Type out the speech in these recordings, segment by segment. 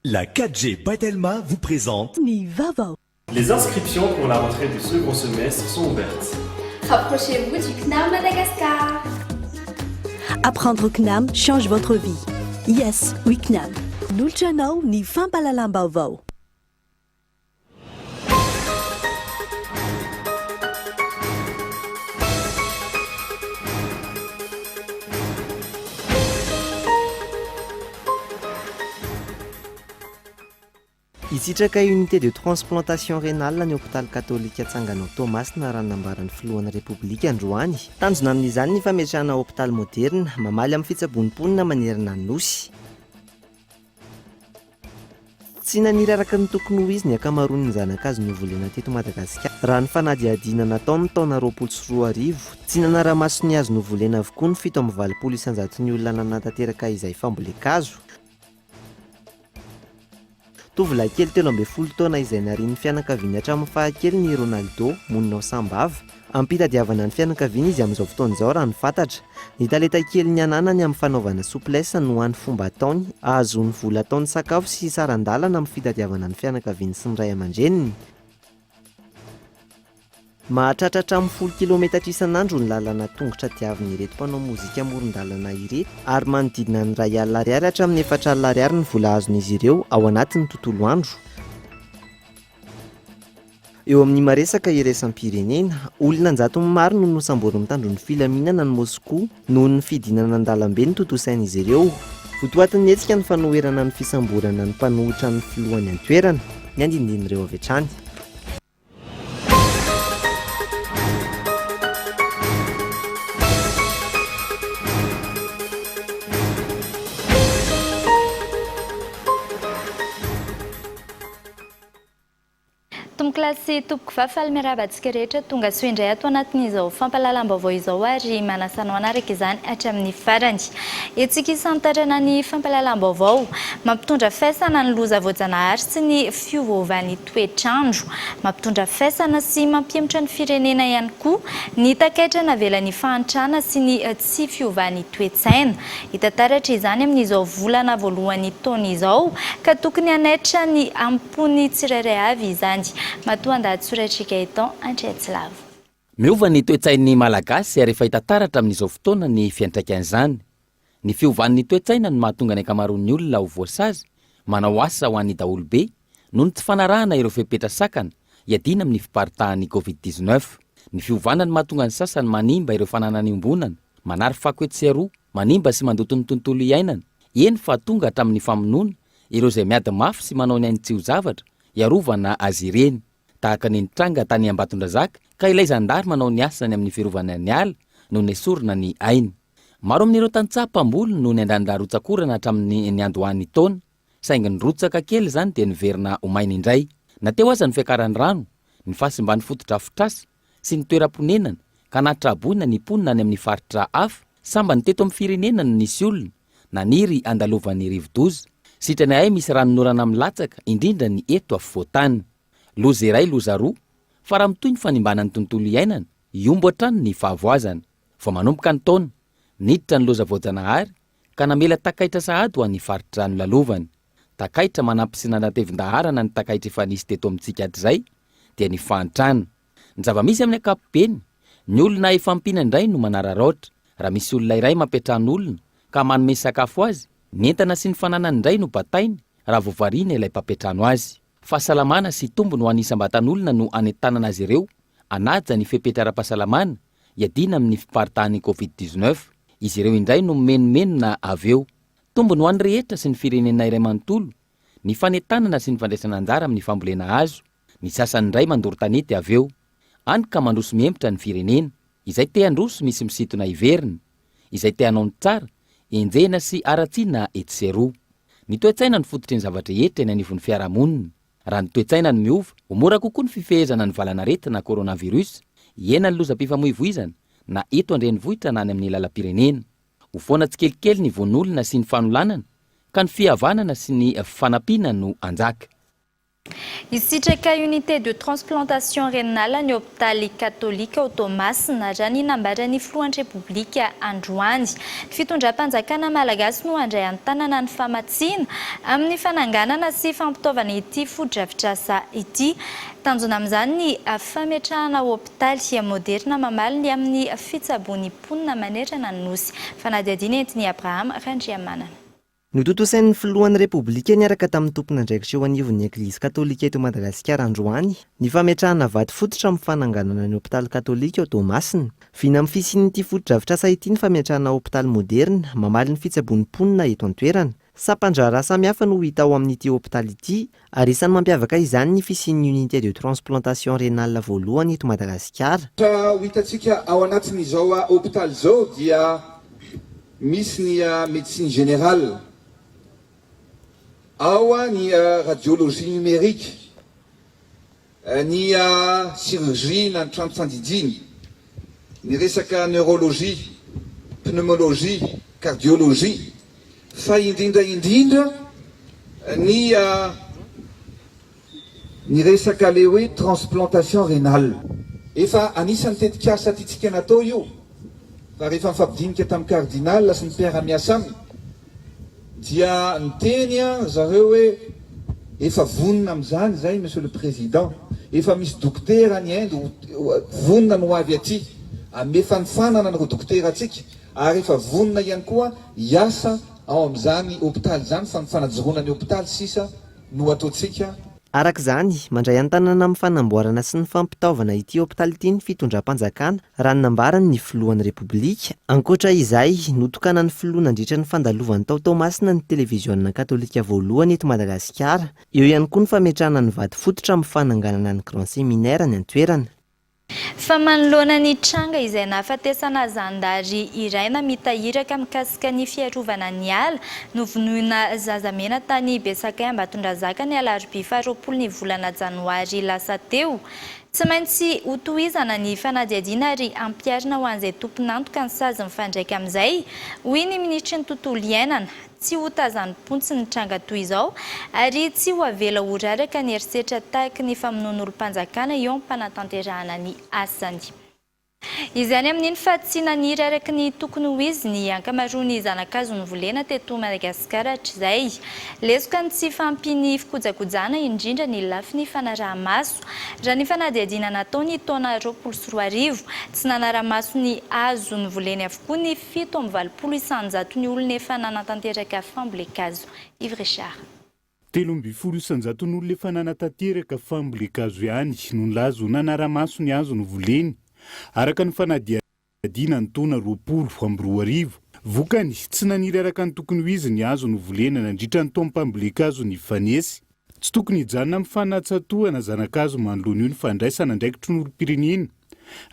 La 4G Batelma vous présente Nivavo. Les inscriptions pour la rentrée du second semestre sont ouvertes. Rapprochez-vous du CNAM Madagascar. Apprendre CNAM change votre vie. Yes, oui CNAM. Nous le chanons ni fin palalambavo. Isitraka unité de transplantation rénale ny hôpital katolika Tsangano Tomasina raha nambaran'ny filohan'ny Repoblika androany. Tanjona amin'izany ny fametrahana hôpital moderna mamaly amin'ny fitsabonimponina manerana ny nosy. Tsy naniry araka ny tokony ho izy ny akamaroan'ny zanak'azy novolena teto Madagasikara. Raha ny fanadihadiana nataony taona 2024 tsy nanara-maso ny azy novolena avokoa ny 7.20 isanjaton'ny olona nanantanteraka izay fambolekazo. Tovolahy kely 13 taona izay narian'ny fianakaviany hatramin'ny fahakely ny Ronaldo monina Sambava. Ampitadiavana ny fianakaviany izy amin'izao fotoana izao raha ny fantatra. Ny talenta kely ny ananany amin'ny fanaovana souplesse no an'ny fomba ataony, ahazony vola ataony sakafo sy sarandalana amin'ny fitadiavana ny fianakaviany sy ny ray aman-dreniny. Mahatratra amin'ny 10 kilometatra isan'andro ny lalana tongotra diaviny ireto mpanao mozika amoron-dalana ireto ary manodidina ny R1,00 hatramin'ny R4,00 ny vola azon'izy ireo ao anatin'ny tontolo andro. Eo amin'ny maresaka iraisam-pirenena, olona 100 maro no nosambory mitandro ny filaminana ny Moscou noho ny fidinana an-dalambe ny totosain'izy ireo. Votoatin'ny hetsika ny fanoherana ny fisamborana ny mpanohitra ny filohany an-toerana, ny andindin'ireo avy hatrany. Klasy topoko vafaly miarabantsika rehetra tonga soa indray ato anatin'izao fampahalalam-baovao izao ary manasana anaraka izany hatramin'ny farany. Etsika isantarana ny fampahalalam-baovao mampitondra faisana ny loza voajanahary sy ny fiovaovan'ny toetrandro, mampitondra faisana sy mampihemotra ny firenena ihany koa ny takaitra navelan'ny fahantrana sy ny tsy fiovaovan'ny toetsaina. Hitantaratra izany amin'izao volana voalohany taona izao ka tokony hanaitra ny ampony tsirairay avy izany. Matoan-dahatsoratra eton Andriatsilavo. Miova ny toetsain'ny malagasy ary efa hitantaratra amin'izao fotoana ny fiantraikan'izany. Ny fiovan'ny toetsaina no mahatonga ny ankamaroan'ny olona ho voasazy, manao asa ho an'ny daholobe noho ny tsy fanarahana ireo fepetra-sakana hiadina amin'ny fiparitahan'ny Covid-19. Ny fiovana no mahatonga ny sasany manimba ireo fananany ombonana, manary fako etsy manimba sy mandoto ny tontolo iainana. Eny fa tonga hatramin'ny famonoana ireo izay miady mafy sy manao ny ainy tsy ho zavatra iarovana azy ireny. Tahaka ny nitranga tany Ambatondrazaka ka ilay zandary manao ny asany amin'ny fiarovana ny ala noho ny esorina ny ainy. Maro amin'ireo tantsapam-bolo no ny andandra-rotsakorana hatramin'ny niandohan'ny taona, saingy ny rotsaka kely izany dia niverina ho maina indray. Nateo aza ny fiakaran'ny rano, ny fasimbany fotodrafitrasa sy ny toeram-ponenana ka natraboina ny ponina any amin'ny faritra hafa samba ny teto amin'ny firenena no nisy olona naniry andalovan'ny rivo-doza. Sitrany ay misy ranonorana milatsaka indrindra ny eto afovoantany. Loza iray loza roa fa raha mitoy ny fanimbanan'ny tontolo iainana iombo hatrany ny fahavoazana. Vao manomboka ny taona niditra ny loza voajanahary ka namela takaitra sahady ho an'ny faritra nolalovany. Takaitra manampy sy nanatevin-daharana ny takaitra efa nisy teto amintsika hatrizay dia ny fahantrana. Ny zava-misy amin'ny ankapobeny, ny olona efa ampina indray no manararaotra. Raha misy olona iray mampetrahany olona ka manome sakafo azy, ny entana sy ny fananany indray no batainy raha voavariana ilay mpampetrano azy. Fahasalamana sy tombony ho an'ny isam-batan'olona no anentanana azy ireo, anaja ny fepetra ara-pahasalamana hiadina amin'ny fiparitahan'ny Covid-19. Izy ireo indray no menomenona avy eo. Tombony ho an'ny rehetra sy ny firenena iray manontolo, ny fanentanana sy ny fandraisana anjara amin'ny fambolena hazo. Ny sasany indray mandoro tanety avy eo, any ka mandroso mihemotra ny firenena, izay te handroso misy misitona iverina, izay te hanao ny tsara, enjena sy aratsiana etseroa. Ny toetsaina ny fototry ny zavatra rehetra eny anivon'ny fiarahamonina. Raha ny toetsaina ny miova, ho mora kokoa ny fifehezana ny valanaretina coronavirus, iena ny lozam-pifamoivoizana na eto andrenivohitra na any amin'ny lalam-pirenena. Ho foana tsikelikely ny von'olona sy ny fanolanana, ka ny fihavanana sy ny fanampiana no anjaka. Isitraka unité de transplantation rénale ny hôpitaly katolika Tomasina raha ny nambaran'ny filohan'ny repoblika androany. Fitondram-panjakana malagasy no andray an-tanana ny famatsiana amin'ny fananganana sy fampitaovana ity foto-drafitrasa ity. Tanjona amin'izany ny fametrahana hôpitaly moderna mamaly amin'ny fitsaboan'ny mponina manerana ny nosy. Fanadihadiana entiny Abraham Randriamanana. Notontosain'ny filohan'ny repoblika niaraka tamin'ny tompon'andraikitra eo anivon'ny eglizy katolika eto Madagasikara androany ny fametrahana vato fototra amin'ny fananganana ny hôpitaly katolika Tomasina. Vina amin'ny fisian'ity foto-drafitrasa ity ny fametrahana hôpitaly moderna mamaly ny fitsaboan'ny mponina eto an-toerana. Sampandrara samihafa no hita ao amin'ity hôpitaly ity ary isan'ny mampiavaka izany ny fisian'ny unité de transplantation rénale voalohany eto Madagasikara. Ho hitantsika ao anatin'izao hôpitaly zao dia misy ny médecine générale, ao ny radiologie numérique, ny chirurgie na trano fandidiny, ny resaka neurologie, pneumologie, cardiologie, fa indrindra ny resaka le hoe transplantation rénale. Efa anisan'ny tetikasa tiatsika natao io fa rehefa mifampidinika tamin'ny cardinal sy ny mpiara-miasa aminy dia niteny zareo hoe efa vonina amin'izany zay monsieur le président, efa misy dokotera ny Inde vonina no avy aty amefa ny fanana ny dokotera atsika ary efa vonina ihany koa hiasa ao amin'izany hôpitaly zany fa mifanajorona ny hôpitaly sisa no ataotsika. Arak'izany, mandray an-tanana amin'ny fanamboarana sy ny fampitaovana ity hôpitaly ity ny fitondram-panjakana raha ny nambarany ny filohan'ny repoblika. Ankoatra izay, notokana ny filoha nandritra ny fandalovan'ny tao Tomasina ny televiziona katolika voalohany eto Madagasikara. Eo ihany koa ny fametrahana ny vato fototra amin'ny fananganana ny grand séminaire ny an-toerana. Fa manoloana ny tranga izay nahafatesana zandary iray namitahiraka mikasika ny fiarovana ny ala novonoina zazamena tany Besakay Ambatondrazaka ny alarobia 20 ny volana janoary lasa teo. Tsy maintsy hotohizana ny fanadihadiana ary ampiarina ho an'izay tompon'antoka ny sazy mifandraika amin'izay. Hoy ny ministry ny tontolo iainana, tsy ho tazany pontsy ny tranga toy izao ary tsy ho avela ho raraka ny herisetra tahaka ny famonoan'olom-panjakana eo am-panatanterahana ny asany. Izany amin'iny fa tsy naniry araka ny tokony ho izy ny ankamaroany zanak'azo novolena teto Madagasikara hatr'izay. Lesoka ny tsy fampiny fikojakojana indrindra ny lafiny fanaraha-maso. Raha ny fanadihadiana natao ny taona 2024, tsy nanara-maso ny azo novoleny avokoa ny 7.20 isanjato ny olona efa nanatanteraka fambolekazo. Yves Richard. 3.20 isanjato ny olona efa nanatanteraka fambolekazo ihany no nilazo nanara-maso ny azo novoleny. Araka ny fanadihadiana ny taona 2024, vokany tsy naniry araka ny tokony ho izy ny azo novolena nandritra ny taom-pambolekazo ny fanesy. Tsy tokony hijanona amin'ny fanatsatoana zanak'azo manoloana io ny fandraisana andraikitry ny olom-pirenena.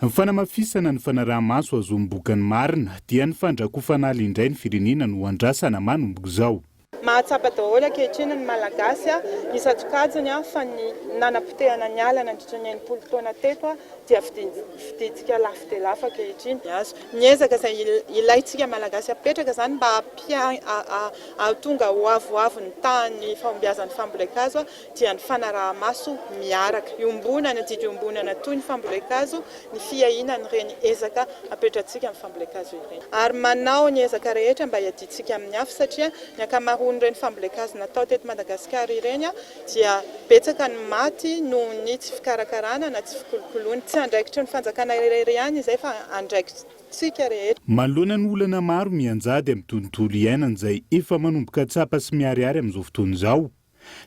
Ny fanamafisana ny fanaraha-maso azo mibokany marina dia ny fandrakofanala indray ny firenena no andrasana manomboka izao. Mahatsapa daholo ankehitriny ny malagasy isatsokajiny fa ny nanapotehana ny ala nandritra ny 80 taona teto dia fiditsika lafo dia lafo ankehitriny azo. Miezaka izay ilaitsika malagasy apetraka zany mba tonga ho avoavo ny tany fahombiazan'ny fambolekazo dia ny fanaraha-maso miaraka. Iombonana dia iombonana toy ny fambolekazo, ny fiahinany reny ezaka apetratsika amin'ny fambolekazo ireny. Ary manao ny ezaka rehetra mba hiaditsika amin'ny hafa satria ny ankamaroany reny fambolekazo natao teto Madagasikara ireny dia betsaka ny maty noho ny tsy fikarakarana na tsy fikolokoloana. Tsy andraikitry ny fanjakana irery ihany izay fa andraikitsika rehetra. Manoloana ny olana maro mianjady amin'ny tontolo iainana izay efa manomboka tsapa sy miharihary amin'izao fotoana izao.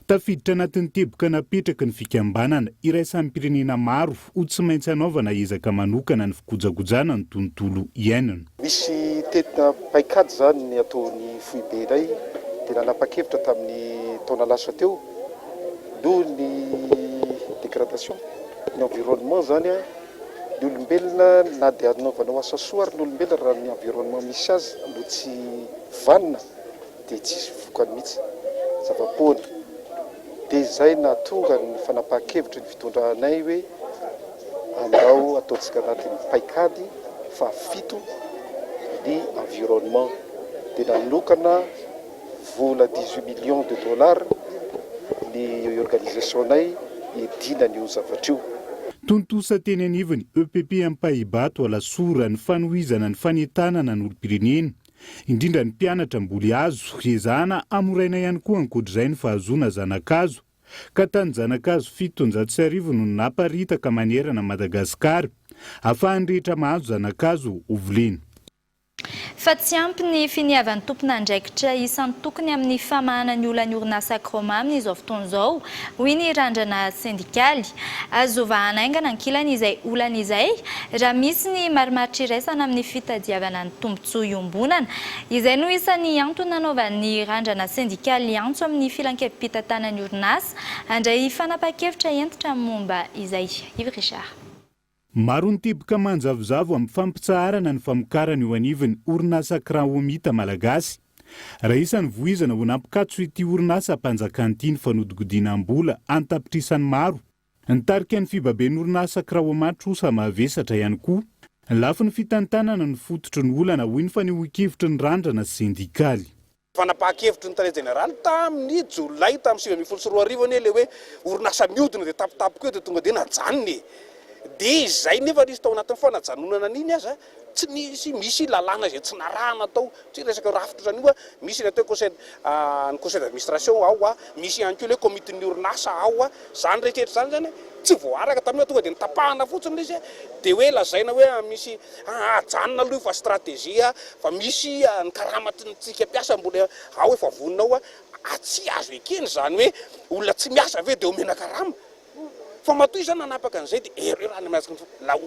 Tafiditra anatin'ny teboka napetraka ny fikambanana iraisan'ny pirenena maro ho tsy maintsy anaovana ezaka manokana ny fikojakojana ny tontolo iainana. Misy tetina paikady zany ny ataon'ny foibe iray dia nanapa-kevitra tamin'ny taona lasa teo noho ny dégradation ny environnement zany ny olombelona na dia anaovana asa soa ary ny olombelona raha ny environnement misy azy no tsy vanina dia tsisy vokany mihitsy zava-poana. Dia izay nahatonga ny fanapa-kevitra ny fitondranay hoe andao ataontsika anatin'ny paikady fa 7 ny environnement dia nanokana vola 18 millions de dollars ny organisationay idina n'io zavatra io. Tontosa teny anivony EPP Ampahibato Alasora ny fanohizana ny fanentanana ny olom-pirenena indrindra ny mpianatra mboly azo ezahana amoraina ihany koa ankoatr'izay ny fahazoana zanakazo ka tany zanakazo 750 no naparitaka manerana Madagasikara ahafahany rehetra mahazo zanakazo ovoleny. Fa tsy ampy ny finiavan'ny tompon'andraikitra isan'ny tokony amin'ny famahana ny olana orinasa Croma amin'izao fotoana izao, hoy ny randrana sindikaly. Azovahana aingana ankilana izay olana izay raha misy ny marimaritra iraisana amin'ny fitadiavana ny tombontsoa iombonana. Izay no isan'ny antony nanaovan'ny randrana sindikaly antso amin'ny filankevim-pitantanana ny orinasa handray fanapa-kevitra entitra momba izay. Yves Richard. Maro ny teboka manjavozavo amin'ny fampitsaharana ny famokarana eo anivon'ny orinasa Kraomita malagasy. Raha isan'ny voizana ho nampikatso ity orinasa mpanjakana ity ny fanodigodinam-bola antapitrisany maro. Nitarika ny fibaben'ny orinasa Kraomata osa mavesatra ihany koa. Lafo ny fitantanana ny fototry ny olana hoy ny fanehoan-kevitry ny randrana sindikaly. Fanapahakevitry ny tare jeneraly tamin'ny Jolay tamin'ny 2024 anie le hoe orinasa mihodina dia tapitapiko eo dia tonga dia najanony. Dia izay nefa nisy tao anatin'ny fanajanonana n'iny aza tsy misy lalàna izay tsy narahana tao tsy resaka rafitra zany io misy natao ny conseil d'administration ao misy ihany koa le comitén'ny orinasa ao zany rehetra zany tsy voaraka tamin'ny tonga dia nitapahana fotsiny izy dia hoe lazaina hoe misy ajanona aloha fa stratégie fa misy ny karamatintsika mpiasa mbola ao efa vonina ao tsy azo ekeny zany hoe olona tsy miasa ve dia omena karama. Fa matoy zany nanapaka an'izay dia raha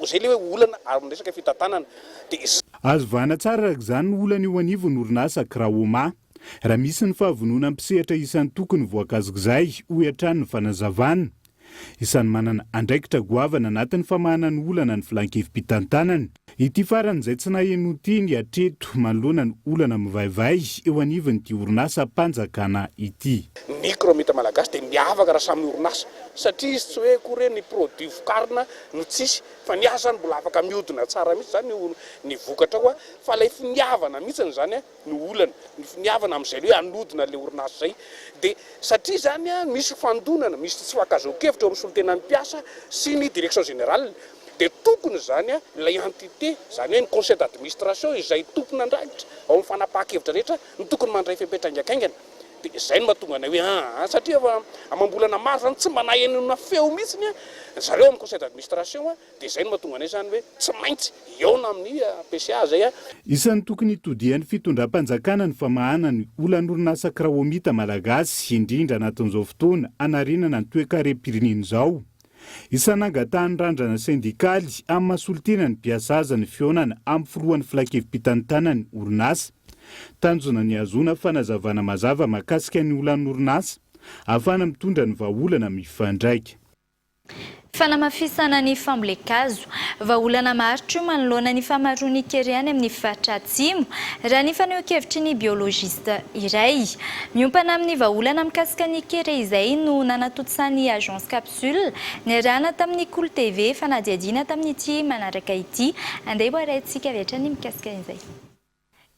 zay le hoe olana ary resaka fitantanana dia azo vana tsara izany ny olana eo anivon'ny orinasa Kraoma. Raha misy ny fahavonona mpisehatra isan'ny tokony voakazikizay ho hatrany ny fanazavana. Isan'ny manana andraikitra goavana anatin'ny famahana ny olana ny filankevim-pitantanana. Ity faran'izay tsy naheno ity ny hatreto manoloana ny olana mivaivay eo anivon'ity orinasa mpanjakana ity. Ny Kraomita malagasy dia miavaka raha samy orinasa satria izy tsy hoe koa ny produit vokarina no tsisy fa ny asa ny mbola afaka mihodina tsara mihitsy zany ny vokatra koa fa ilay finiavana mihitsy zany ny olana ny finiavana amin'izay hoe anodina le orinasa zay dia satria zany misy fandonana misy tsy fakazokevitra amin'ny solontenan'ny mpiasa sy ny direction générale dia tokony zany ilay entité zany hoe ny conseil d'administration izay tompony andraikitra ao amin'ny fanapahakevitra rehetra ny tokony mandray fipetraingakaingana. Dia izay no mahatonga anay hoe satria amam-bolana maro zany tsy manahenona feo mihitsy zareo amin'ny conseil d'administration dia izay no mahatonga anay zany hoe tsy maintsy eona amin'ny PCA zay Isan'ny tokony hitodihan'ny fitondram-panjakana ny famahana ny olana orinasa Kraomita malagasy indrindra anatin'izao fotoana anarenana ny toe-karem-pirenena izao. Isan'angatahany randrana sindikaly amin'ny masolotena ny mpiasa aza ny fionana amin'ny firohan'ny filankevim-pitantanana ny orinasa. Tanjona ny azona fanazavana mazava makasika ny olan'ny orinasa ahafahana mitondra ny vahaolana mifandraika. Fanamafisana ny fambolekazo, vahaolana maharitra manoloana ny famaroany kereany amin'ny faritra atsimo raha ny fanehoan-kevitry ny biologista iray. Miompana amin'ny vahaolana mikasika ny kere izay no nanatotosany agence capsule niarahana tamin'ny Cool TV fanadiadiana tamin'ity manaraka ity andeha boarantsika vetra ny mikasika izay.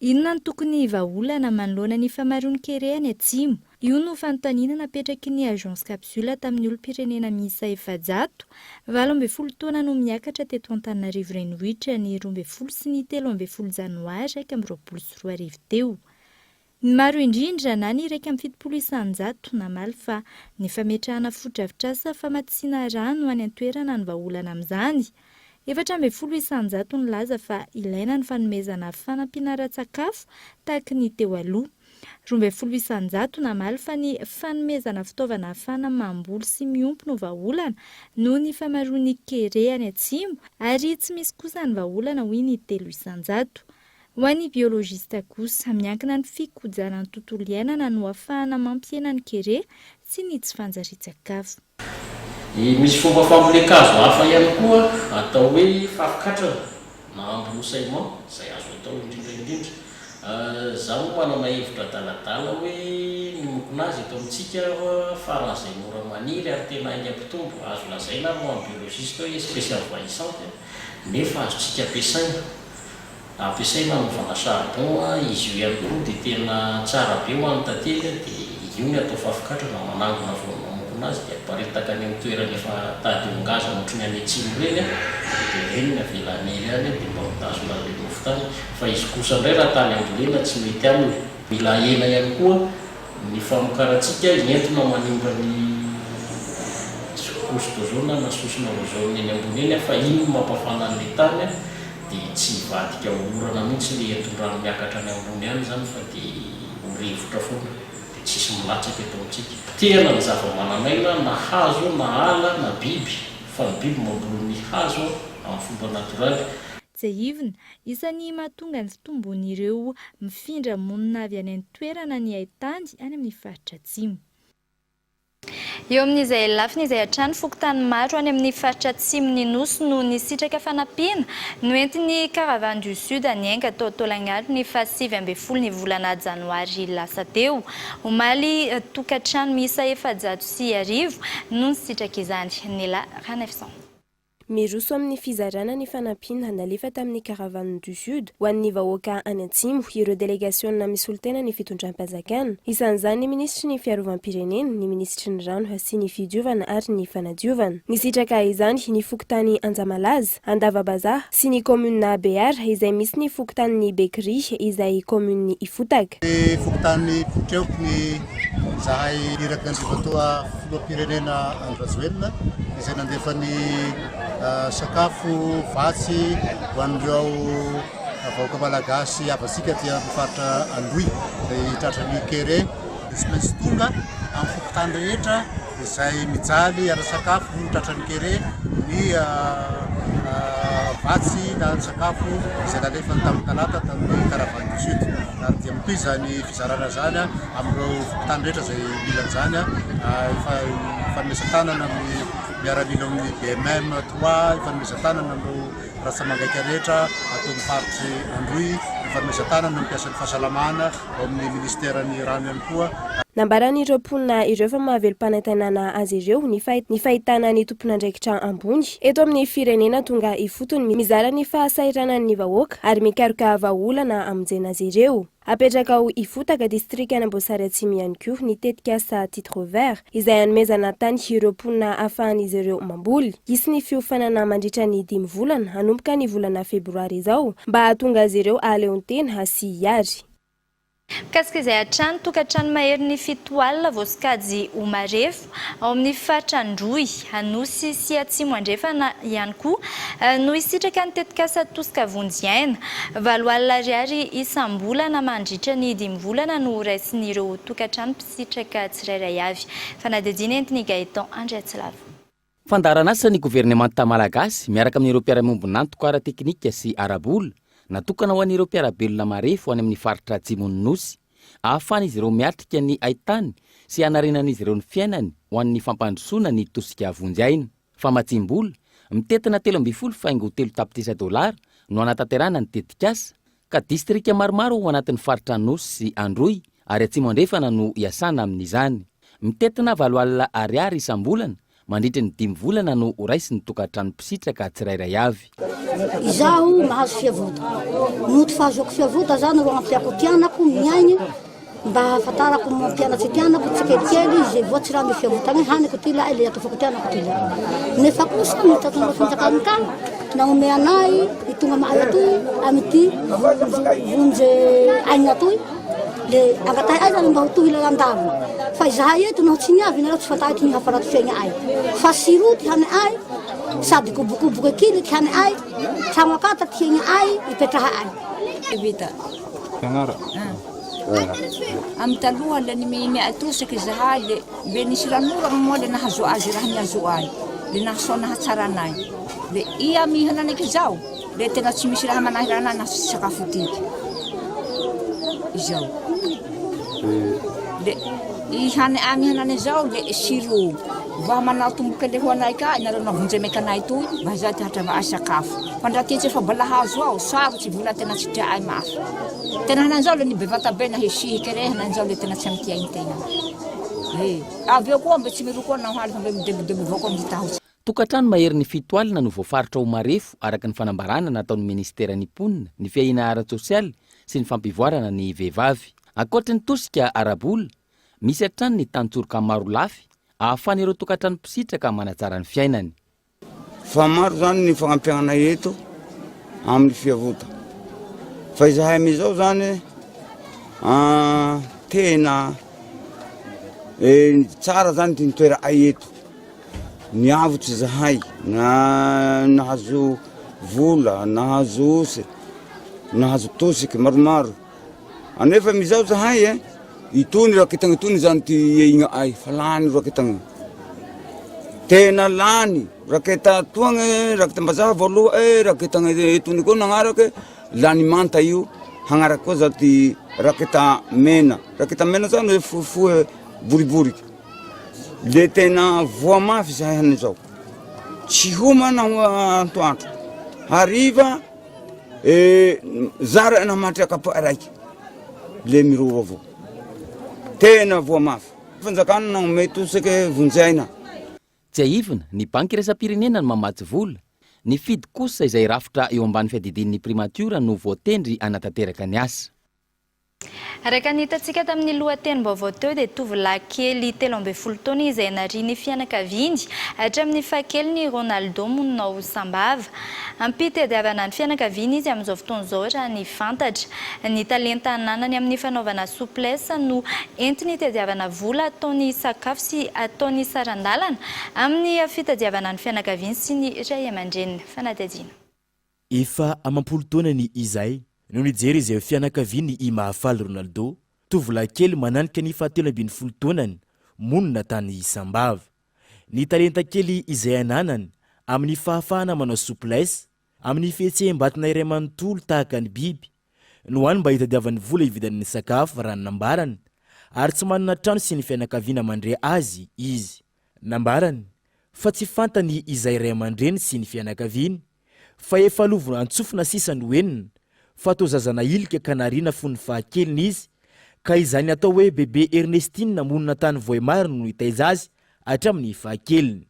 Inona ny tokony vahaolana manoloana ny famaroany kereany atsimo? Io no fanontaniana napetraky ny agence capsule tamin'ny olom-pirenena miisa 700, 12 taona no miakatra teto Antananarivo renivohitra ny 12 sy ny 13 janoary 2024 teo. Ny maro indrindra na ny 170 namaly fa ny fametrahana foto-drafitrasa famatisiana rano any an-toerana ny vahaolana amin'izany. 700 ny laza fa ilaina ny fanomezana fanampiana ara-tsakafo tahaka ny teo aloha. 200 namaly fa ny fanomezana fitaovana ahafahana mamboly sy miompy no vahaolana noho ny famaroany kere any atsimo ary tsy misy kosa ny vahaolana hoy ny 300. Ho an'ny biologista kosa miankina ny fikojana ny tontolo iainana no ahafahana mampiena ny kere sy ny tsy fanjarian-tsakafo. Misy fomba fambolekazo hafa ihany koa atao hoe fafikatrana na ambrosaillement izay azo atao indrindra. Zaho manana hevitra adaladala hoe nomokona azy eto amintsika faran'izay mora maniry ary tena aingam-pitombo azo lazaina ary ho an'ny biologiste hoe spécial envahissante nefa azotsika ampiasaina amin'ny fanasahana izy io ihany koa dia tena tsara be ho an'ny tantely dia io ny atao fafikatrana manangona voamamompona azy dia paritaka any amin'ny toerana efa tady ongaza ohatrany any atsimo reny dia reniny avelan'ely any dia mba mitazona le mofotany fa izy kosa indray raha tany ambolena tsy mety aminy mila ela ihany koa ny famokarantsika entina manimba ny kostozona na sosina ozona eny ambony eny fa iny mampafana an'le tany dia tsy vadika orana mihitsy le enton-drano miakatra any ambony any zany fa dia rivotra foana dia tsisy milatsaka eto amintsika tena ny zava-mananaina na hazo na ala na biby fa ny biby mamboly ny hazo amin'ny fomba natoraly. Jehivina isan'ny mahatonga ny fitombon'ireo mifindra monina avy any an-toerana ny haintany any amin'ny faritra atsimo. Eo amin'izay lafiny izay hatrany fokontany maro any amin'ny faritra atsimon'ny nosy no nisitraka fanampiana no entin'ny Caravane du Sud aniainga tao Tolagnaro ny 27 ny volana janoary lasa teo. Omaly tokantrano miisa 710 no nisitraka izany. Nela Ranefson. Miroso amin'ny fizarana ny fanampiana nalefa tamin'ny Caravane du Sud ho an'ny vahoaka any Atsimo ireo délégation misy olon-tena ny fitondram-panjakana. Isan'izany ny ministry ny fiarovam-pirenena, ny ministry ny rano sy ny fidiovana ary ny fanadiovana. Nisitraka izany ny fokontany Anjamalaza, Andavabazaha sy ny commune Bear izay misy ny fokontany Bekry izay commune Ifotaka. Fokontany Fotreuko ny zahay iraka andrivatoa filoham-pirenena Androajoelina izay nandefa ny sakafo vatsy ho an'ireo vahoaka malagasy avasika dia mifaritra Andoy izay tratran'ny Kere. Izy maintsy tonga amin'ny fokontany rehetra izay mijaly ara-sakafo tratran'ny Kere ny vatsy na sakafo izay nalefany tamin'ny talata tamin'ny Caravane du Sud. Ary dia mitoy zany fizarana zany amin'ireo fokontany rehetra izay milan'izany fanomezan-tanana amin'ny miaramila amin'ny BMM 3 fanomezan-tanana amin'ireo rasamagaika rehetra atao amin'ny faritry Andoy, fanomezan-tanana mampiasa ny fahasalamana ao amin'ny ministèran'ny rano ihany koa. Nambaran'ireo mponina ireo fa mahavelo-panantenana azy ireo ny fahitana ny tompon'andraikitra ambony eto amin'ny firenena tonga ifotony mizara ny fahasairanan'ny vahoaka ary mikaroka vahaolana amonjena azy ireo. Apetraka ao Ifotaka district Anambosary Atsimo ihany koa ny tetikasa titre vert izay hanomezana tany ireo mponina ahafahan'izy ireo mamboly. Isy ny fiofanana mandritra ny 5 volana hanomboka ny volana febroary izao mba hahatonga azy ireo ahaleontena sy hiary. Mikasika izay hatrany tokantrano mahery ny 7 alina voasokajy Omarefo ao amin'ny faritra Androy, Anosy sy Atsimo andrefana ihany koa no isitraka ny tetikasa Tosika Vonjiaina. 7 alina ariary isam-bolana mandritra ny 5 volana no raisin'ireo tokantrano mpisitraka tsirairay avy. Fanadidina entiny Gaëtan Andriatsilava. Fandarana asa ny gouvernement malagasy miaraka amin'ireo mpiara-miombonantoka ara-teknika sy arabola natokana ho an'ireo mpiarabelona marefo any amin'ny faritra Atsimon'ny Nosy ahafahan'izy ireo miatrika ny haintany sy hanarenan'izy ireo ny fiainany ho an'ny fampandrosoana ny Tosika Vonjiaina. Fa matsimbola mitetina 12 faingo $3 no anatanterana ny tetikasa ka distrika maromaro ao anatin'ny faritra Nosy sy Androy ary Atsimo andrefana no iasana amin'izany. Mitetina 7 alina ariary isam-bolana mandritra ny 5 volana no raisy ny tokantrano mpisitraka tsirairay avy. Izaho mahazo fiavota. Noto fahazoko fiavota zany ro ampiako tianako miaigny mba hafantarako mampianatsy tianako tsikelikely izay voatsy raha fiavotagny haniko ty lahy le atofako tianako ty lahy. Nefa kosa mitatona fanjakany ka naome anay itonga mahay atoy amity vonje aigny atoy le agatay ay zany mba ho tohy le andavina. Fa izahay eto naho tsy niavy nareo tsy fantahiko ny hafarato fiaigna ay. Fa siroty hany ay sady kobokoboka kely ty hany ay trano akata ty hiaigna ay ipetraha ay. Vita. Pianara. Amin'ny taloha le miatosaky izahay le mbe nisy ranora moa le nahazo azy raha niazo ay le nahasoa nahatsara anay le ia mihananiky zao le tena tsy misy raha manahy raha na sakafo tiky izao le ihany amihanany zao le siro va manao tomboka le ho anay ka nareo navonjy meka anay toy mba za ty hatrava ay sakafo fa ndra ty efa balahazo ao sarotsy vola tena tsy tia ay mafy tena hanan'izao le ny bevata be na hesihiky re hanan'izao le tena tsy amity ainy tegna avy eo koa mbe tsy miroko na haly fa mbe midebodebo avao koa mitahotsy. Tokantrano mahery ny 7 alina no voafaritra Omarefo araka ny fanambarana nataon'ny ministèran'ny mponina ny fiaina ara-tsosialy sy ny fampivoarana ny vehivavy. Ankoatra ny Tosika arabola misy hatrany ny tantsoroka maro lafy ahafany ireo tokantrano mpisitraka manatsara ny fiainany. Fa maro zany ny fagnampiana eto amin'ny fiavota. Fa izahay amizao zany tena tsara zany ty nitoera eto. Niavotry zahay nahazo vola, nahazo osy, nahazo tosiky maromaro. Anefa amizao zahay itony raketagna itony zany ty igna ay fa lany raketagna. Tena lany raketa toagna raketa mbazaha voaloha raketagna itony koa nagnaraka lany manta io hagnaraka koa za ty raketa mena. Raketa mena zany fofoe boriboriky. Le tena voa mafy zahay hanizao. Tsy homana antoandro. Hariva zara namatry akapa raiky. Le mirova avao. Tena voa mafy. Fanjakana nagnome tosaka vonjaina. Tsy aivina ny banky iraisam-pirenena no mamatsy vola. Ny fidy kosa izay rafitra eo ambany fiadidian'ny primatiora no voatendry anatanteraka ny asa. Araka ny hitantsika tamin'ny lohatenim-baovao teo dia tovolahy kely 13 taona izay nariany fianakaviany hatramin'ny fahakeliny Ronaldo monina Sambava. Ampitadiavana ny fianakaviany izy amin'izao fotoan'izao raha ny fantatra. Ny talenta ananany amin'ny fanaovana souplesse no entiny hitadiavana vola ataony sakafo sy ataony sarandalana amin'ny fitadiavana ny fianakaviany sy ny ray aman-dreniny. Fanadihadiana. Efa amampolo taona ny izay no nijery izay fianakaviany i mahafaly Ronaldo, tovolahy kely mananika ny 17 taonany, monina tany Sambava. Ny talenta kely izay ananany amin'ny fahafahana manao souplesse, amin'ny fihetseham-batana iray manontolo tahaka ny biby, no hany mba hitadiavany vola ividan'ny sakafo raha nambarany, ary tsy manana trano sy ny fianakaviana mandray azy izy. Nambarany, fa tsy fantany izay ray aman-dreny sy ny fianakaviany, fa efa lovona antsofina sisany hoenina, fa to zazana ilika kanarina fony fahakeliny izy, ka izany atao hoe bebe Ernestine monina tany Voimar no hitaiza azy hatramin'ny fahakeliny.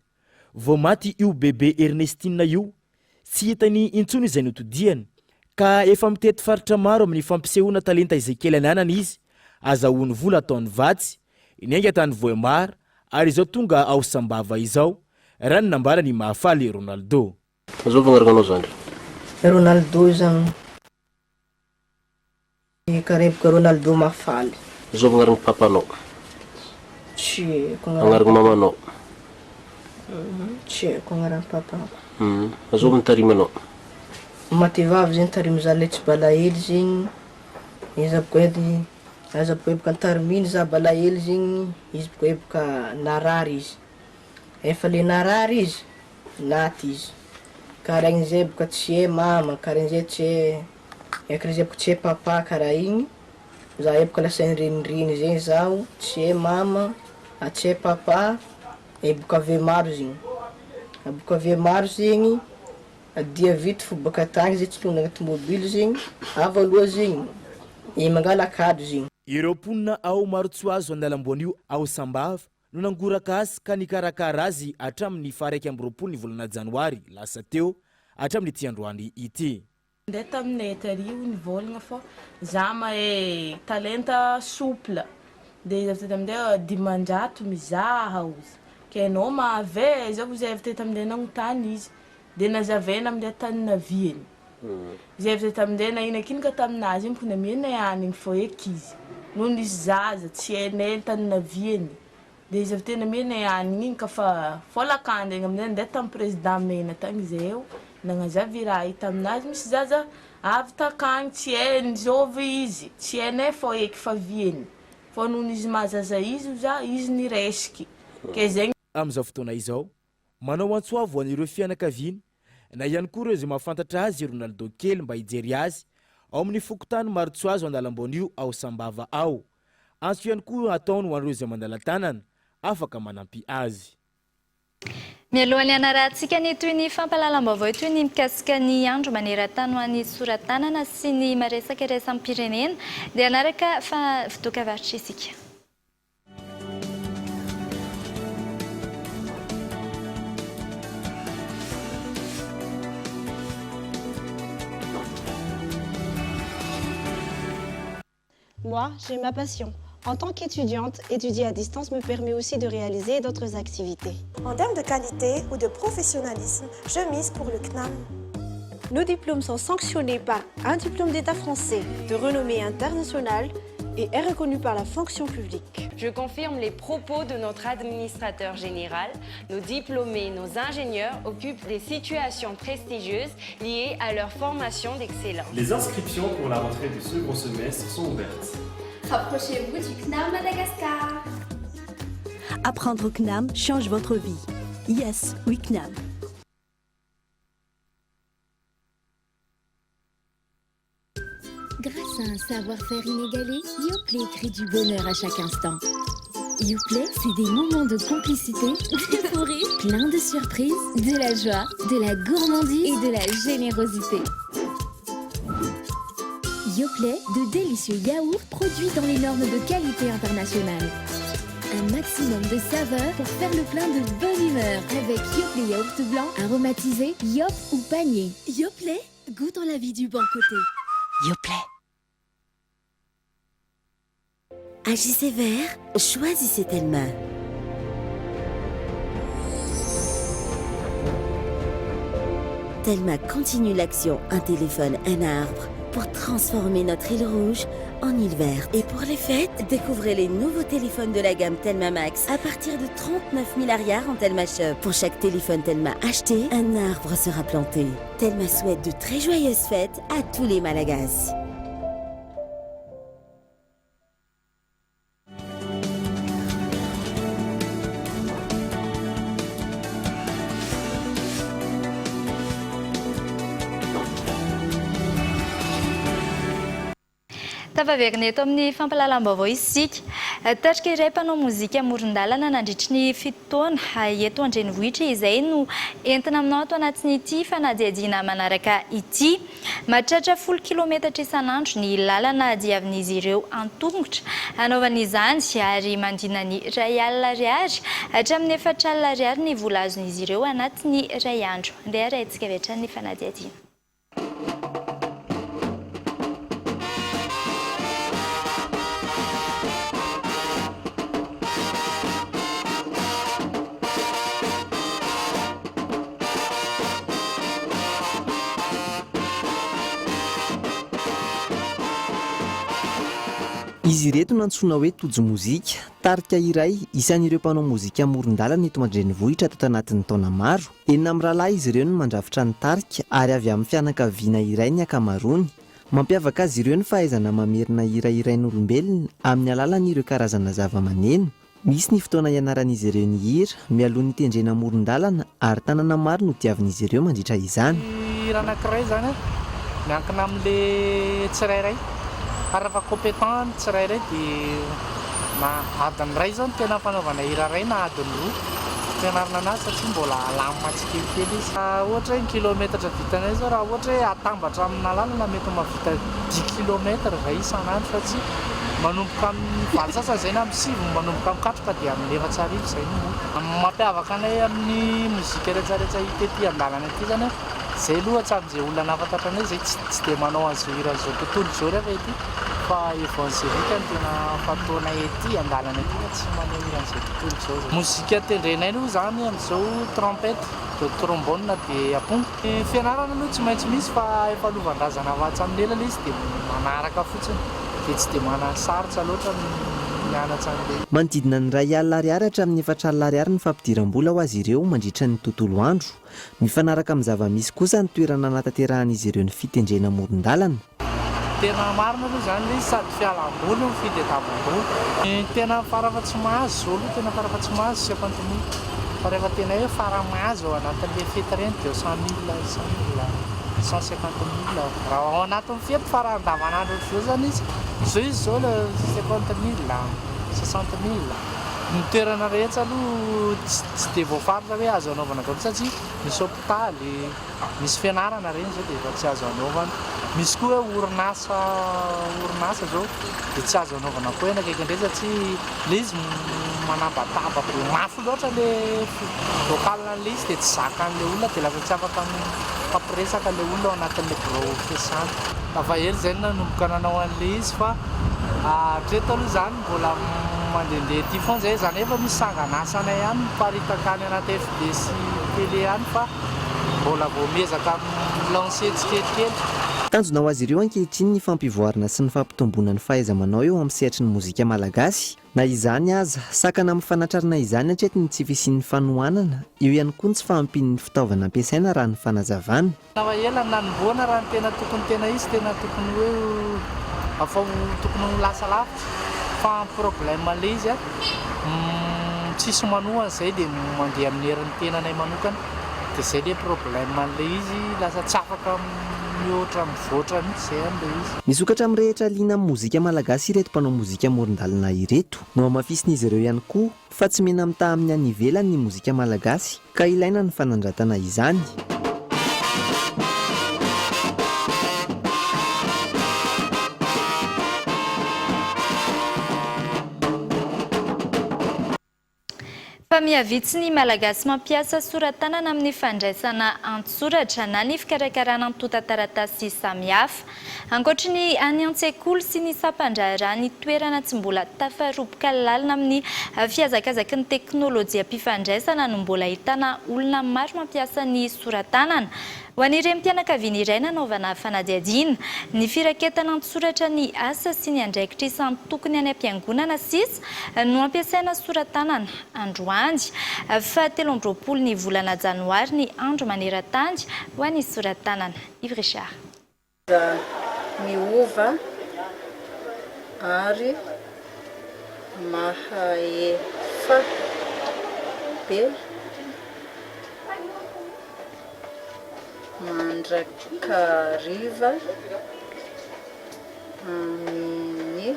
Vao maty io bebe Ernestine io, tsy hitany intsony izay notodiany, ka efa mitety faritra maro amin'ny fampisehoana talenta izay kely ananany izy, azahoany vola ataony vatsy, inainga tany Voimar, ary izao tonga ao Sambava izao, raha ny nambarany mahafaly Ronaldo. Zao vagnarakanao zany. Ronaldo zany karebuka Ronaldo mafaly. Zao vagnaragny papanao. Tsy agnaragny mamanao. Tsy ko agnaragny papanao. Zao mitarimanao. Mativavy zany tarimy zany le tsy balahely zegny. Izy boko edy aza boko ebuka antariminy za balahely zegny, izy boko ebuka narary izy. Efa le narary izy, naty izy. Karaha zay boka tsy mama, karaha zay tsy ekrizay boka tsy papa karaha igny. Za boka lasa renireny zegny zaho, tsy mama, tsy papa, e boka ave maro zegny. Boka ave maro zegny, dia vita fo boka tagny zay tsy tonga agnaty mobily zegny, avy aloha zegny, mangala kado zegny. Ireo mponina ao maro tsy azo andalam-boany io ao Sambava no nangoraka azy ka nikarakara azy hatramin'ny 20 volana Janoary lasa teo hatramin'ny ity androany ity. Ndeha taminay tariho nivolagna fô za mahay talenta souple dia zavy tamindray dimanjato mizaha ozy ke anao mahavay zao zay teta amindray nagnotany izy dia nazavaina amindray tany naviany zay tamindray na ina kiny ka taminazy iny mpona miena ihany fô eky izy noho nisy zaza tsy hainay tany naviany dia izy avy tena miena ihany igny ka fa folakandry igny aminay ndeha tamin'ny président mena tagny zay eo nagnazavy raha hita aminazy misy zaza avy takagny tsy hainy zovy izy tsy hainay fô eky fa viany fô noho izy mahazaza izy za izy niresiky ke zegny amin'izao fotoana izao manao antsoavo an'ireo fianakaviany na ihany koa ireo izay mahafantatra azy Ronaldo kely mba hijery azy ao amin'ny fokotany maro tsy azo andalam-boany io ao Sambava ao. Antso ihany koa ataony ho an'ireo izay mandala-tanana afaka manampy azy. Mialohan'ny anarantsika ny toy ny fampalalam-baovao toy ny mikasika ny andro maneran-tany ho an'ny soratanana sy ny maresaka iraisam-pirenena dia anaraka fa fotoka varitra isika. Moi, j'ai ma passion. En tant qu'étudiante, étudier à distance me permet aussi de réaliser d'autres activités. En termes de qualité ou de professionnalisme, je mise pour le CNAM. Nos diplômes sont sanctionnés par un diplôme d'État français de renommée internationale et est reconnu par la fonction publique. Je confirme les propos de notre administrateur général. Nos diplômés, nos ingénieurs occupent des situations prestigieuses liées à leur formation d'excellence. Les inscriptions pour la rentrée du second semestre sont ouvertes. Rapprochez-vous du CNAM Madagascar. Apprendre au CNAM change votre vie. Yes, oui CNAM. Grâce à un savoir-faire inégalé, Yoplait crée du bonheur à chaque instant. Yoplait, c'est des moments de complicité, des fous rires, plein de surprises, de la joie, de la gourmandise et de la générosité. Yoplait, de délicieux yaourts produits dans les normes de qualité internationale. Un maximum de saveurs pour faire le plein de bonne humeur avec Yoplait yaourt blanc, aromatisé, yop ou panier. Yoplait, goût dans la vie du bon côté. Yoplait. Agissez vert, choisissez Telma. Telma continue l'action Un téléphone, un arbre pour transformer notre île rouge en île verte. Et pour les fêtes, découvrez les nouveaux téléphones de la gamme Telma Max à partir de 39 000 arrières en Telma Shop. Pour chaque téléphone Telma acheté, un arbre sera planté. Telma souhaite de très joyeuses fêtes à tous les Malagasy. Tavaverina eto amin'ny fampalalam-baovao isika. Tarika iray mpanao mozika amoron-dalana nandritry ny fitoana eto an-drenivohitra izay no entina aminao ato anatin'ity fanadihadiana manaraka ity. Mahatratra 10 kilometatra isan'andro ny lalana diavin'izy ireo an-tongotra. Anaovan'izany ary mandina ny iray alina ariary hatramin'ny 4 alina ariary ny vola azon'izy ireo anatin'ny iray andro. Andeha arahintsika avy hatrany ny fanadihadiana. Izy ireto nantsoina hoe tojo mozika, tarika iray isan'ireo mpanao mozika amoron-dalana eto an-drenivohitra tato anatin'ny taona maro. Enina amin'ny rahalahy izy ireo no mandrafitra ny tarika ary avy amin'ny fianakaviana iray ny ankamaroany. Mampiavaka azy ireo ny fahaizana mamerina hira irain'olombelona amin'ny alalan'ireo karazana zava-maneno. Misy ny fotoana ianaran'izy ireo ny hira, mialoha ny tendrena amoron-dalana ary tanana maro no tiavin'izy ireo mandritra izany. Hira anankiray zany miankina amin'le tsirairay. Arafa compétent tsirairay dia adiny ray zao no tena fanaovana hira ray na adiny roa. Fianarana anazy satria mbola lamina tsikelikely izy. Ohatra hoe kilometatra vitanay zao raha ohatra hoe atambatra amin'ny lalana mety mahavita 10 kilometatra zay isan'andro satria manomboka amin'ny valo sasany zay na amin'ny 7 manomboka amin'ny 4 ka dia amin'ny 4 arivo zay no. Mampiavaka anay amin'ny mozika rehetrarehetra hita ety an-dalana ety zany zay loatra amin'izay olona nafantatra anay zay tsy dia manao an'izao hira zao tontolo zao rehefa ety fa evangelika no tena fataona ety an-dalana ety tsy manao hira an'izay tontolo zao. Mozika tendrenay aloha zany amin'izao trompette, dia trombone dia amponga. Fianarana aloha tsy maintsy misy fa efa lovandrazana avatsy amin'ny elana izy dia manaraka fotsiny dia tsy dia manasarotra loatra mianatra an'ilay. Manodidina ny ray alina ariary hatramin'ny 4 alina ariary ny fampidiram-bola ho azy ireo mandritra ny tontolo andro. Mifanaraka amin'ny zava-misy kosa ny toerana natateran'izy ireo ny fitendrena amoron-dalana. Tena marina aloha zany ilay sady fialam-boly ny fitadiavam-boly. Tena farafatsy mahazo zao aloha tena farafatsy mahazo sy ampantominy. Fa rehefa tena hoe fara-mahazo ao anatin'ilay fety reny dia 150 000. Raha ao anatin'ny fety fara andavanandro zao zany izy. Zao izy zao 50 000, 60 000. Ny toerana rehetra aloha tsy dia voafaritra hoe azo anaovana daholo satria misy hôpitaly, misy fianarana reny zao dia efa tsy azo anaovana. Misy koa hoe orinasa zao dia tsy azo anaovana koa ena kaikindray satria ilay izy manambataba be mafy loatra ilay vokalina an'ilay izy dia tsy zakan'ilay olona dia lasa tsy afaka fampiresaka ilay olona ao anatin'ilay birao fiasana. Lafa hely zay nanomboka nanao an'ilay izy fa Hatreto aloha zany mbola mandehandeha ty foana zay zany efa misy sangan'asana ihany miparitaka any anaty FDC télé ihany fa mbola vao miezaka milancer tsikelikely. Tanjona ho azy ireo ankehitriny ny fampivoarana sy ny fampitomboana ny fahaiza-manao eo amin'ny sehatry ny mozika malagasy. Na izany aza, sakana amin'ny fanatrarana izany hatreto ny tsy fisian'ny fanohanana, eo ihany koa ny tsy fahampian'ny fitaovana ampiasaina raha ny fanazavana. Nawa ela nanomboana raha ny tena izy tena tokony hoe afao tokony ho lasa lavitra fa problème le izy tsisy manohana zay dia mandeha amin'ny herin'ny tenanay manokana dia zay le problème le izy lasa tsy afaka mihoatra mivoatra mihitsy zay am'le izy. Misokatra amin'ny rehetra liana amin'ny mozika malagasy ireto mpanao mozika amoron-dalana ireto no amafisin'izy ireo ihany koa fa tsy mena mitaha amin'ny any ivelany ny mozika malagasy ka ilaina ny fanandratana izany. Fa mihavitsy ny malagasy mampiasa soratanana amin'ny fandraisana antsoratra na ny fikarakarana antotan-taratasy samihafa. Ankoatra ny any an-tsekoly sy ny sampandrara ny toerana tsy mbola tafaroboka lalina amin'ny fihazakazaky ny teknôlôjia mpifandraisana no mbola ahitana olona maro mampiasa ny soratanana. Ho an'ireny mpianakaviana iray nanaovana fanadihadiana ny firaketana antsoratra ny asa sy ny andraikitra isan'ny tokony any am-piangonana sisa no ampiasaina soratanana. Androany fa 17 ny volana janoary ny andro maneran-tany ho an'ny soratanana. Yves Richard. Miova ary mahaefa be mandrakariva amin'ny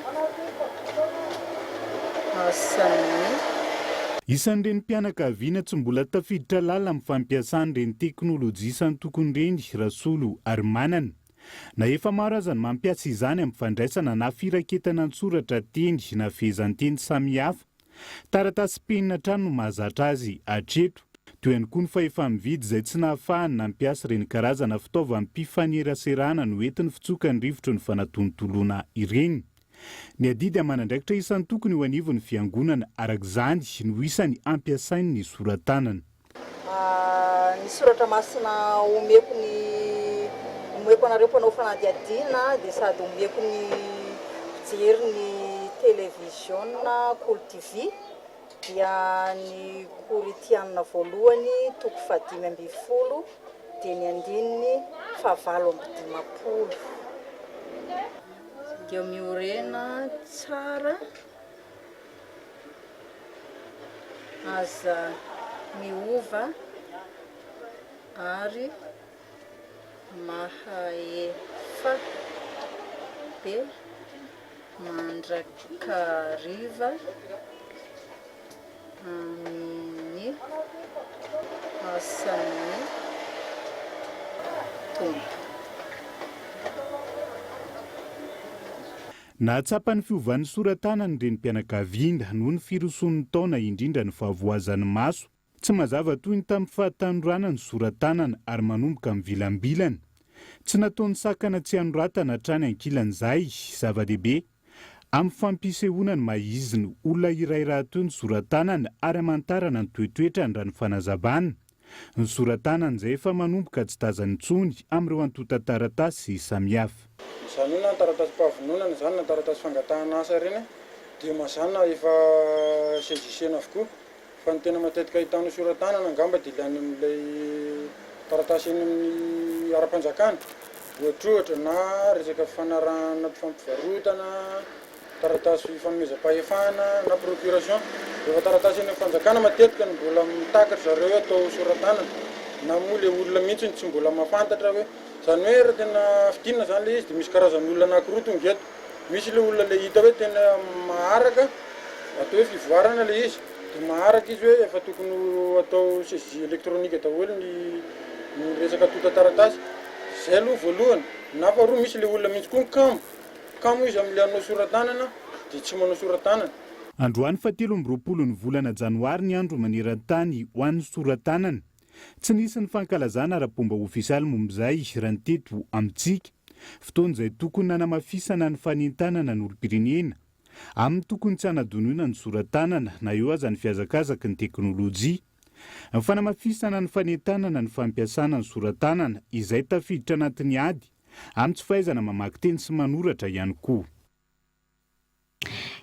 asany. Isan'ireny mpianakaviana tsy mbola tafiditra lalina amin'ny fampiasan'ireny teknôlôjia isan'ny tokony ireny Rasolo ary manana. Na efa maro aza ny mampiasa izany amin'ny fandraisana na firaketana antsoratra teny na fehezanteny samihafa. Taratasy penina trano no mahazatra azy hatreto. Toy ihany koa ny fa efa mividy izay tsy nahafahany nampiasa ireny karazana fitaovam-pifaneraserana no entiny fitsoka ny rivotro ny fanatontoloana ireny. Ny adidy aman'andraikitra isan'ny tokony ho anivon'ny fiangonana arak'izany no isany ampiasainy ny soratanana. Ny soratra masina omeko anareo mpanao fanadihadiana dia sady omeko ny fijery ny televisionna Cool TV dia ny koritianina voalohany toko 520 dia ny andininy 720. Dia miorena tsara aza miova ary mahaefa be mandrakariva amin'ny asany tompo. Nahatsapa ny fiovan'ny soratanana ireny mpianakaviana noho ny firoson'ny taona indrindra ny fahavoazan'ny maso. Tsy mazava toy ny tamin'ny fahatanoranana ny soratanana ary manomboka amin'ny vilambilana. Tsy nataon'ny sakana tsy anoratana hatrany ankilan'izay zava-dehibe. Amin'ny fampisehoana ny mahiziny olona iray rahateo ny soratanana ary amantarana ny toetoetrany raha ny fanazavana. Ny soratanana izay efa manomboka tsy tazany intsony amin'ireo antotan-taratasy samihafa. Izany hoe na taratasy mpahavononana izany na taratasy fangatahana asa ireny dia mazana efa sezisena avokoa. Fa ny tena matetika ahitana soratanana angamba dia ilainy amin'ilay taratasy eny amin'ny ara-panjakana. Ohatra na resaka fanarahana fampivarotana, taratasy fanomezam-pahefana na procuration. Rehefa taratasy eny amin'ny fanjakana matetika ny mbola mitakatra zareo atao soratanana. Na moa ilay olona mihitsy tsy mbola mahafantatra hoe izany hoe raha tena fidinina izany ilay izy dia misy karazany olona anankiroa tonga eto. Misy ilay olona ilay hita hoe tena maharaka atao hoe fivoarana ilay izy. Dia maharaka izy hoe efa tokony atao saisie elektronika daholo ny resaka antotan-taratasy. Izay aloha voalohany. Na faharoa misy ilay olona mihitsy koa kamo izy amin'ilay hanao soratanana dia tsy manao soratanana. Androany fa 17 ny volana janoary ny andro maneran-tany ho an'ny soratanana. Tsy nisy ny fankalazana ara-pomba ofisialy momba izay raha ny teto amintsika fotoana izay tokony nanamafisana ny fanentanana ny olom-pirenena. Amin'ny tokony tsy hanadonoina ny soratanana na eo aza ny fiazakazaky ny teknôlôjia. Ny fanamafisana ny fanentanana ny fampiasana ny soratanana izay tafiditra anatin'ny ady amin'ny tsy fahaizana mamaky teny sy manoratra ihany koa.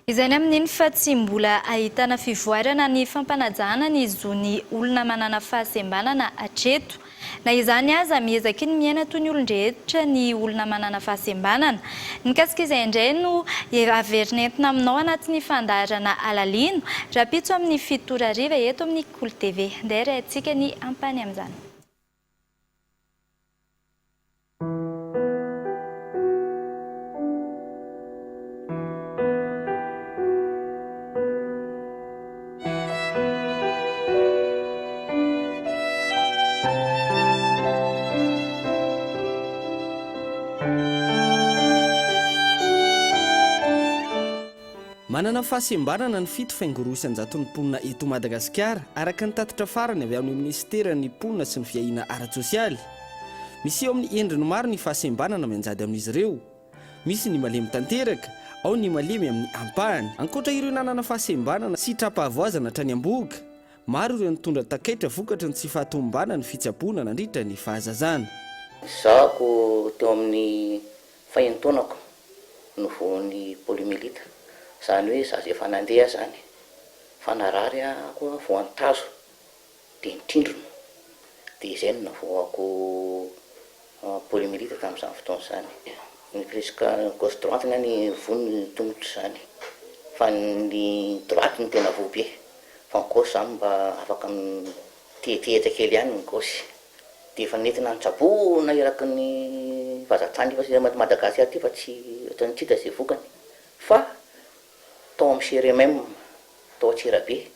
Izany amin'iny fa tsy mbola ahitana fivoarana ny fampanajana ny zony olona manana fahasembanana hatreto. Na izany aza miezaka ny miaina toy ny olon-drehetra ny olona manana fahasembanana. Nikasika izay indray no averina entina aminao anatin'ny fandaharana alalino rapitso amin'ny 7 hariva eto amin'ny Cool TV. Ndera antsika ny ampany amin'izany. Manana fahasembanana ny 7 faingorosan-jaton'ny mponina eto Madagasikara araka ny tatitra farany avy amin'ny ministeran'ny mponina sy ny fiahiana ara-tsosialy. Misy eo amin'ny endriny maro ny fahasembanana mianjady amin'izy ireo. Misy ny malemy tanteraka, ao ny malemy amin'ny ampahany. Ankoatra ireo nanana fahasembanana sy trapahavoazana hatrany am-boka, maro ireo nitondra takaitra vokatra ny tsy fahatombana ny fitsaboana nandritra ny fahazazana. Zako teo amin'ny fahentonako no voan'ny poliomyélite. Zany hoe za efa nandeha zany fanarary ako voantazo dia nitindrona dia izay no navoako poliomyélite tamin'izany fotoana izany. Ny presque gauche droite ny vony tongotra zany fa ny droite ny tena voabe fa ny gauche zany mba afaka tetehitra kely ihany ny gauche. Dia efa nentina nitsaboana eraky ny vazantany fa sy Madagasikara ty fa tsy ohatran'ny tsy hita izay vokany fa tao amin'ny serie même tao Antsirabe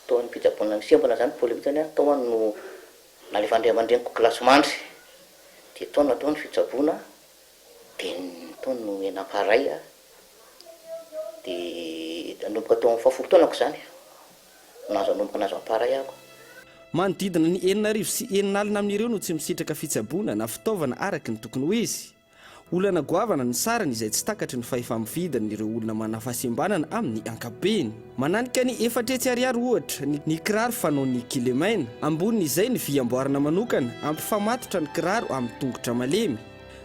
tao amin'ny pitsaboana ny sembona zany poliomyélite tao no nalefa andray aman-dreniko kilasy mandry dia tao natao ny fitsaboana dia tao no enamparay dia nanomboka tao amin'ny 7 taonako zany nazo anomboka nazo amparay ako. Manodidina ny 9 sy 9 alina amin'ireo no tsy misitraka fitsaboana na fitaovana araky ny tokony ho izy. Olana goavana ny sarany izay tsy takatry ny fahefa-mividin'ireo olona manana fahasembanana amin'ny ankapobeny. Mananika ny 4 ariary ohatra ny kiraro fanaon'ny Kilemena, ambonin'izay ny vy amboarina manokana ampifamatotra ny kiraro amin'ny tongotra malemy.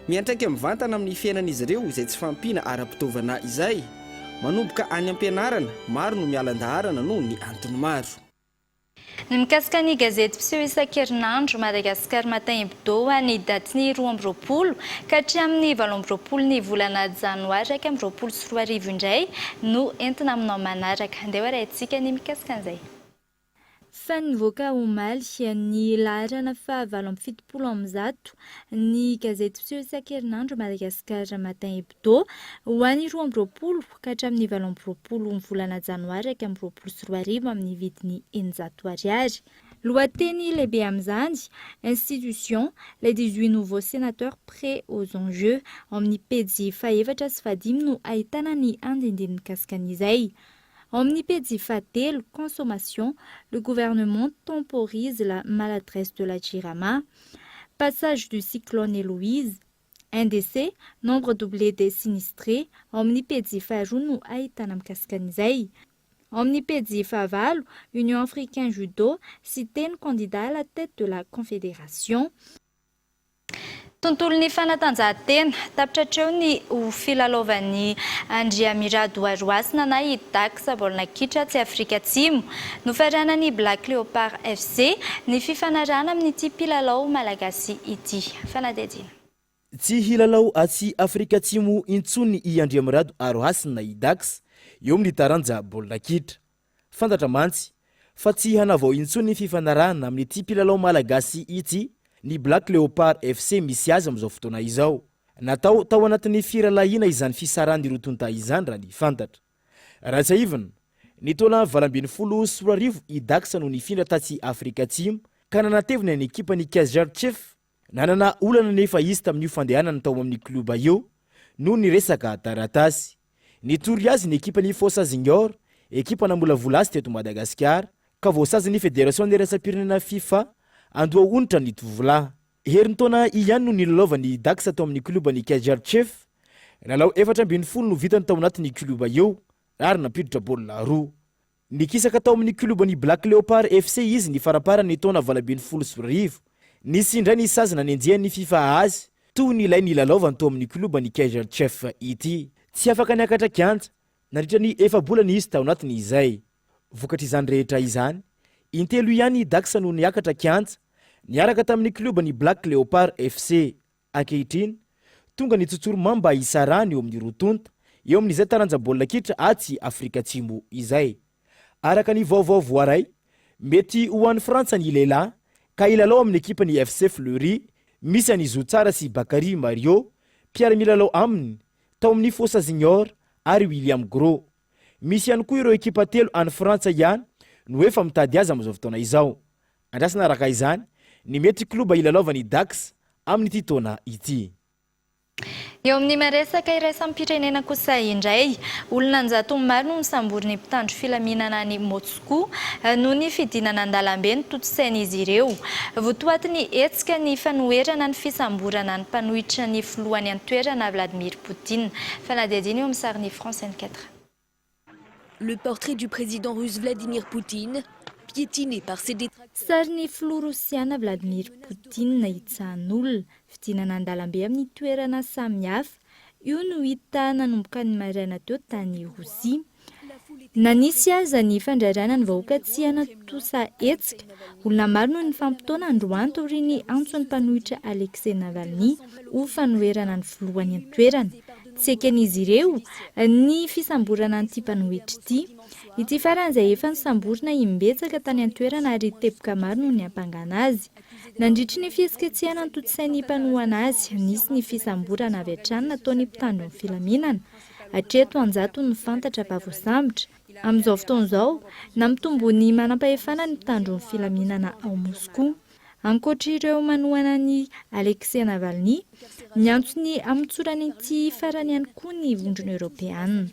Miantraika mivantana amin'ny fiainan'izy ireo izay tsy fampina ara-pitaovana izay. Manomboka any am-pianarana, maro no mialan-daharana noho ny antony maro. Ny mikasika ny gazety mpiseho isan-kerinandro Madagascar Matin Hebdo ny daty ny 20 ka hatramin'ny 20 ny volana janoary aka 2024 indray no entina aminao manaraka. Andeha arahintsika ny mikasika an'izay. Fa nivoaka omaly ny laharana fa 770 ny gazety mpiseho isan-kerinandro Madagascar Matin Hebdo ho an'ny 20 ka hatramin'ny 20 ny volana janoary aka 2024 amin'ny vidiny 900 ariary. Lohateny lehibe amin'izany, institution, les 18 nouveaux sénateurs prêts aux enjeux amin'ny pejy faha-4 sy faha-5 no ahitana ny andinindiny mikasikan'izay. Amin'ny pejy faha-3, consommation, le gouvernement temporise la maladresse de la Jirama. Passage du cyclone Héloïse. NDC, nombre doublé des sinistrés. Amin'ny pejy faha-4 no ahitana mikasikan'izay. Amin'ny pejy faha-5, Union africaine judo, cité ny candidat à la tête de la confédération. Tontolo ny fanatanjahantena tapitratra eo ny filalaovan'ny Andriamirado Aroasina na Idax baolina kitra tsy Afrika Atsimo nofarana ny Black Leopard FC ny fifanarana amin'ity mpilalao malagasy ity. Fanadedina. Tsy hilalao atsy Afrika Atsimo intsony i Andriamirado Aroasina na Idax eo amin'ny taranja baolina kitra. Fantatra mantsy fa tsy hanavao intsony fifanarana amin'ity mpilalao malagasy ity ny Black Leopard FC misy azy amin'izao fotoana izao. Natao tao anatin'ny firalahina izany fisarany rotonta izany raha ny fantatra. Raha tsy ahivana, ny taona 2024 Idax no nifindra tatsy Afrika Atsimo ka nanatevina ny ekipa ny Kaizer Chiefs. Nanana olana nefa izy tamin'io fandehanana tao amin'ny kluba io no ny resaka taratasy. Nitory azy ny ekipa ny Fossa Junior, ekipa nambola azy teto Madagasikara, ka voasazy ny Fédération ny raisa-pirenena FIFA andoha onitra ny tovolahy. herintaona ihany no nilalaovan'ny Dax tao amin'ny klubany Kaiserchiefs. Lalao 7-20 no vitany tao anatin'ny kluba eo ary nampiditra baolina 2. Nikisaka tao amin'ny klubany Black Leopard FC izy ny faraparany taona 21. Nisy indray ny sazana nenjehan'ny FIFA azy toy ny ilay nilalaovany tao amin'ny klubany Kaiserchiefs ity. Tsy afaka niakatra kianja nandritra ny 4 bolana izy tao anatiny izay. Vokatr'izany rehetra izany, intelo ihany Dax no niakatra kianja niaraka tamin'ny klubany Black Leopard FC. Ankehitriny tonga nitsotsoro mamba isarany eo amin'ny rotonta eo amin'izay taranja baolina kitra aty Afrika Atsimo izay. Araka ny vaovao voaray, mety ho an'ny Frantsa ny lehilahy ka ilalao amin'ny ekipany FC Fleury, misy an'i Zoutsara sy Bakary Mario, mpiara-milalao aminy tao amin'ny Fossa Junior ary William Gros. Misy ihany koa ireo ekipa telo an'ny Frantsa ihany no efa mitady azy amin'izao fotoana izao. Andrasana araka izany, ny mety kluba ilalaovan'ny Dax amin'ity taona ity. Eo amin'ny maresaka iraisam-pirenena kosa indray, olona 100 maro no misambory ny mpitandro filaminana any Moscou noho ny fidinana an-dalambe ny totosain'izy ireo. Votoatiny hetsika ny fanoherana ny fisamborana ny mpanohitra ny filohan'ny an-toerana Vladimir Poutine. Fanadihadiana eo amin'ny sarin'ny France 24. Le portrait du président russe Vladimir Poutine, piétiné par ses détracteurs. Sariny filoha Rosiana Vladimir Poutine hitsahan'olona fidinana an-dalambe amin'ny toerana samihafa. Io no hita nanomboka ny maraina teo tany Rosia. Nanisy aza ny fandrarana ny vahoaka tsy hanatosa hetsika. Olona maro no nifampitaona androany taorian'ny antson'ny mpanohitra Alexei Navalny ho fanoherana ny filohan'ny an-toerana. Tsy eken'izy ireo ny fisamborana an'ity mpanohitra ity. Ity farany izay efa nisamborina imbetsaka tany an-toerana ary teboka maro no niampangana azy. Nandritry ny fihetsiketsehana ny totosain'ny mpanohana azy, nisy ny fisamborana avy hatrany nataon'ny mpitandro ny filaminana. Hatreto 100 ny fantatra mpavoasambotra. Amin'izao fotoan'izao, nampitombo ny manam-pahefana ny mpitandro ny filaminana ao Moscou. Ankoatra ireo manohana ny Alexei Navalny, miantso ny amitsorany ity farany ihany koa ny vondrona Europeanina.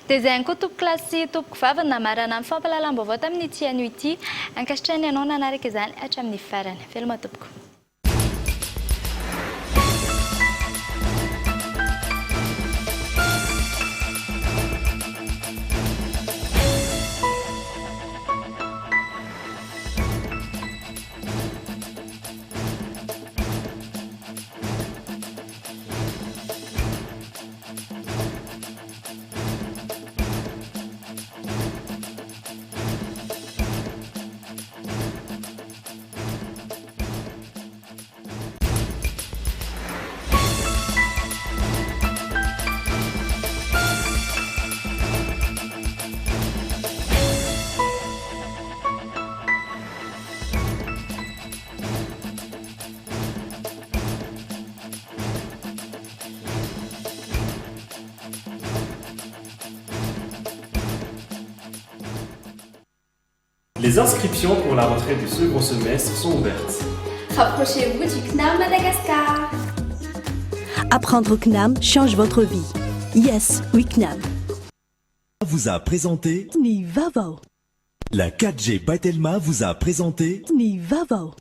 Dia izay koa tompoko klasy tompoko vavany namarana amin'ny fampahalalam-baovao tamin'ity anio ity, ankasitrany ianao nanaraka izany hatramin'ny farany. Veloma tompoko. Les inscriptions pour la rentrée du second semestre sont ouvertes. Rapprochez-vous du CNAM Madagascar. Apprendre au CNAM change votre vie. Yes, oui CNAM. Vous a présenté Ni Vavo. La 4G by Telma vous a présenté Ni Vavo.